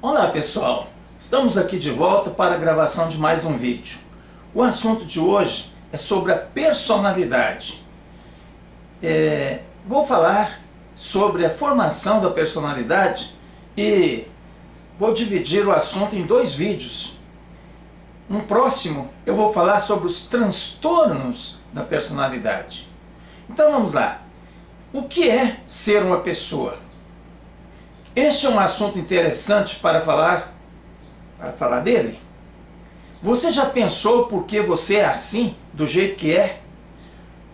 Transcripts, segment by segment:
Olá pessoal, estamos aqui de volta para a gravação de mais um vídeo. O assunto de hoje é sobre a personalidade. Vou falar sobre a formação da personalidade e vou dividir o assunto em dois vídeos. No próximo eu vou falar sobre os transtornos da personalidade. Então vamos lá. O que é ser uma pessoa? Este é um assunto interessante para falar dele. Você já pensou por que você é assim, do jeito que é?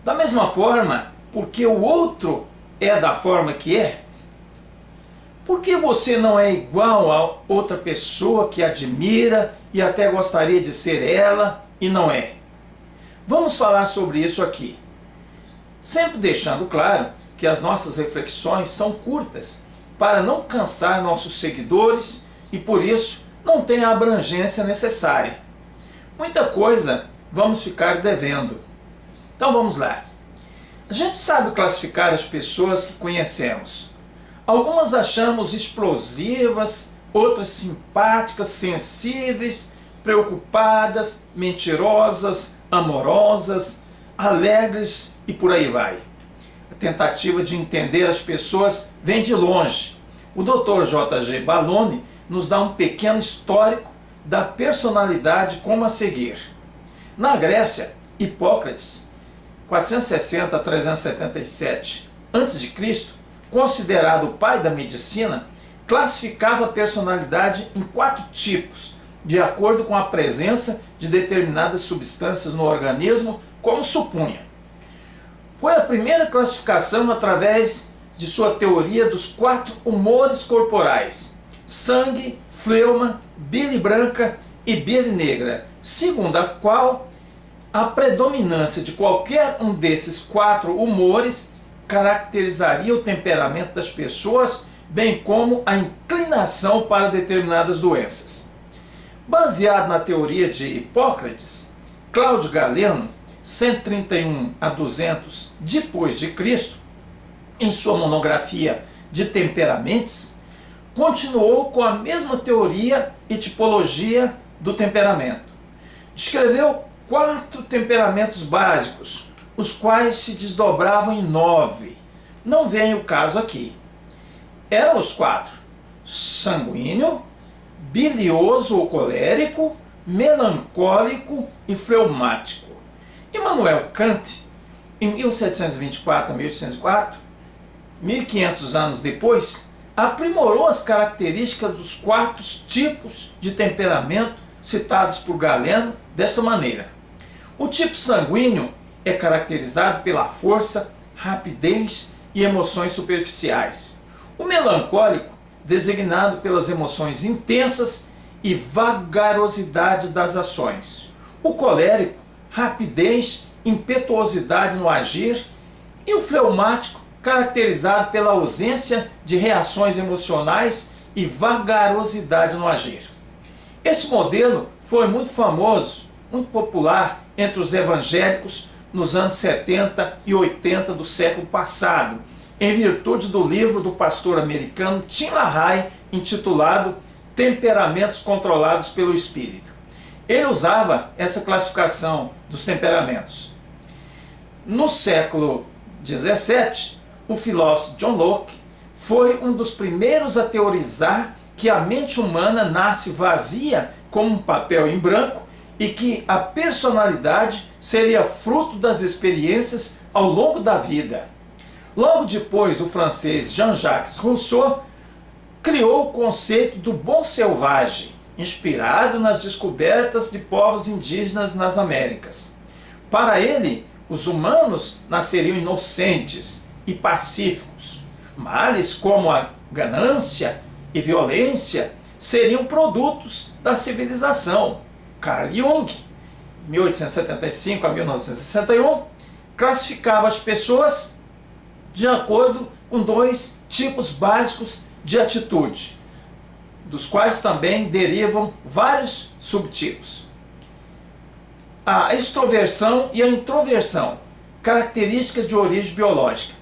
Da mesma forma, porque o outro é da forma que é? Por que você não é igual a outra pessoa que admira e até gostaria de ser ela e não é? Vamos falar sobre isso aqui. Sempre deixando claro que as nossas reflexões são curtas, para não cansar nossos seguidores e por isso não tem a abrangência necessária. Muita coisa vamos ficar devendo. Então vamos lá. A gente sabe classificar as pessoas que conhecemos. Algumas achamos explosivas, outras simpáticas, sensíveis, preocupadas, mentirosas, amorosas, alegres e por aí vai. A tentativa de entender as pessoas vem de longe. O Dr. J.G. Ballone nos dá um pequeno histórico da personalidade como a seguir. Na Grécia, Hipócrates, 460 a 377 a.C., considerado o pai da medicina, classificava a personalidade em 4 tipos, de acordo com a presença de determinadas substâncias no organismo, como supunha. Foi a primeira classificação através de sua teoria dos 4 humores corporais: sangue, fleuma, bile branca e bile negra, segundo a qual a predominância de qualquer um desses 4 humores caracterizaria o temperamento das pessoas, bem como a inclinação para determinadas doenças. Baseado na teoria de Hipócrates, Cláudio Galeno, 131 a 200 depois de Cristo, em sua monografia de temperamentos, continuou com a mesma teoria e tipologia do temperamento. Descreveu 4 temperamentos básicos, os quais se desdobravam em 9. Não vem o caso aqui. Eram os 4: sanguíneo, bilioso ou colérico, melancólico e fleumático. Immanuel Kant, em 1724 a 1804, 1500 anos depois, aprimorou as características dos 4 tipos de temperamento citados por Galeno dessa maneira. O tipo sanguíneo é caracterizado pela força, rapidez e emoções superficiais. O melancólico, designado pelas emoções intensas e vagarosidade das ações. O colérico, rapidez, impetuosidade no agir, e o fleumático, caracterizado pela ausência de reações emocionais e vagarosidade no agir. Esse modelo foi muito famoso, muito popular entre os evangélicos nos anos 70 e 80 do século passado, em virtude do livro do pastor americano Tim LaHaye, intitulado Temperamentos Controlados pelo Espírito. Ele usava essa classificação dos temperamentos. No século XVII, o filósofo John Locke foi um dos primeiros a teorizar que a mente humana nasce vazia como um papel em branco e que a personalidade seria fruto das experiências ao longo da vida. Logo depois, o francês Jean-Jacques Rousseau criou o conceito do bom selvagem, inspirado nas descobertas de povos indígenas nas Américas. Para ele, os humanos nasceriam inocentes e pacíficos. Males como a ganância e violência seriam produtos da civilização. Carl Jung, 1875 a 1961, classificava as pessoas de acordo com 2 tipos básicos de atitude, dos quais também derivam vários subtipos. A extroversão e a introversão, características de origem biológica.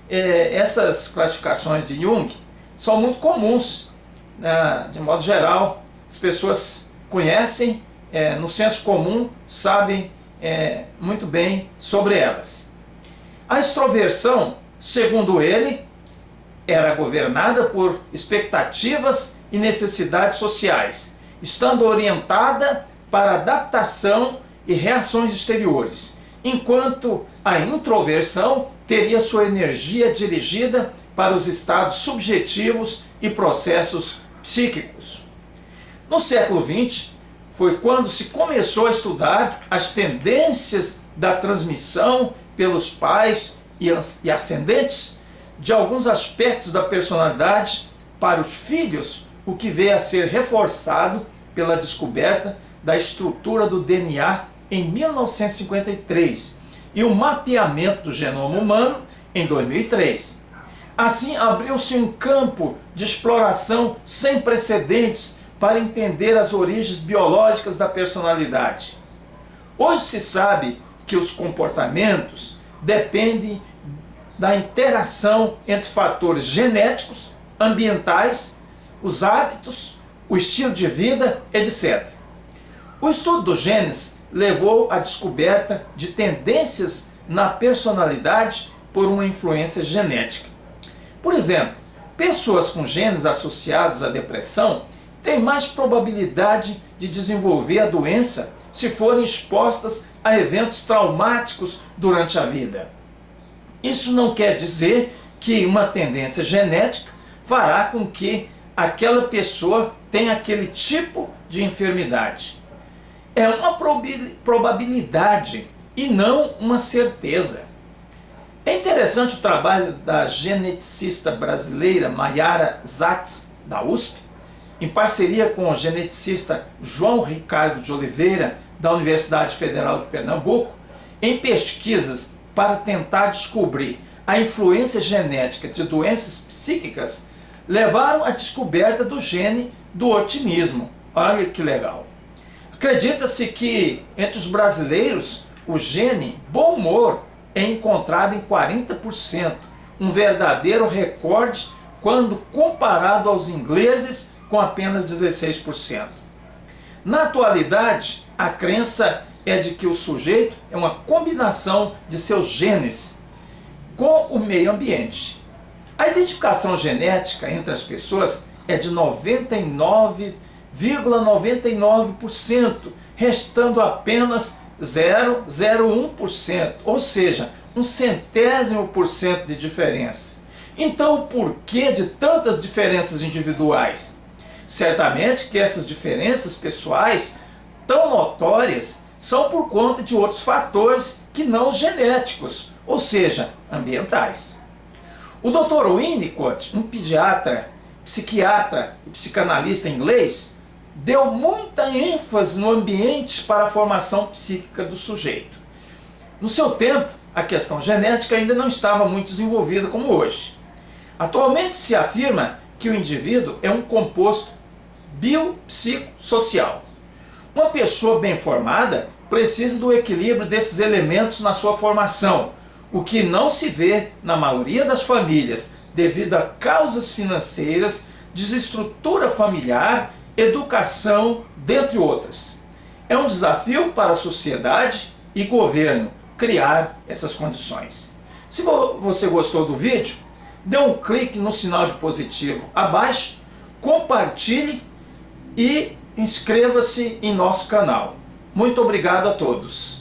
Essas classificações de Jung são muito comuns de modo geral, as pessoas conhecem, no senso comum, sabem muito bem sobre elas. A extroversão, segundo ele, era governada por expectativas e necessidades sociais, estando orientada para adaptação e reações exteriores, enquanto a introversão teria sua energia dirigida para os estados subjetivos e processos psíquicos. No século XX, foi quando se começou a estudar as tendências da transmissão pelos pais e ascendentes de alguns aspectos da personalidade para os filhos, o que veio a ser reforçado pela descoberta da estrutura do DNA em 1953 e o mapeamento do genoma humano em 2003. Assim, abriu-se um campo de exploração sem precedentes para entender as origens biológicas da personalidade. Hoje se sabe que os comportamentos dependem da interação entre fatores genéticos, ambientais, os hábitos, o estilo de vida, etc. O estudo dos genes levou à descoberta de tendências na personalidade por uma influência genética. Por exemplo, pessoas com genes associados à depressão têm mais probabilidade de desenvolver a doença se forem expostas a eventos traumáticos durante a vida. Isso não quer dizer que uma tendência genética fará com que aquela pessoa tenha aquele tipo de enfermidade. É uma probabilidade e não uma certeza. É interessante o trabalho da geneticista brasileira Maiara Zatz, da USP, em parceria com o geneticista João Ricardo de Oliveira, da Universidade Federal de Pernambuco, em pesquisas para tentar descobrir a influência genética de doenças psíquicas, levaram à descoberta do gene do otimismo. Olha que legal. Acredita-se que entre os brasileiros o gene bom humor é encontrado em 40%, um verdadeiro recorde quando comparado aos ingleses com apenas 16%. Na atualidade, a crença é de que o sujeito é uma combinação de seus genes com o meio ambiente. A identificação genética entre as pessoas é de 99,99%, restando apenas 0,01%, ou seja, 0,01% de diferença. Então, o porquê de tantas diferenças individuais? Certamente que essas diferenças pessoais, tão notórias, são por conta de outros fatores que não genéticos, ou seja, ambientais. O Dr. Winnicott, um pediatra, psiquiatra e psicanalista inglês, deu muita ênfase no ambiente para a formação psíquica do sujeito. No seu tempo, a questão genética ainda não estava muito desenvolvida como hoje. Atualmente se afirma que o indivíduo é um composto biopsicossocial. Uma pessoa bem formada precisa do equilíbrio desses elementos na sua formação, o que não se vê na maioria das famílias devido a causas financeiras, desestrutura familiar, educação, dentre outras. É um desafio para a sociedade e governo criar essas condições. Se você gostou do vídeo, dê um clique no sinal de positivo abaixo, compartilhe e inscreva-se em nosso canal. Muito obrigado a todos.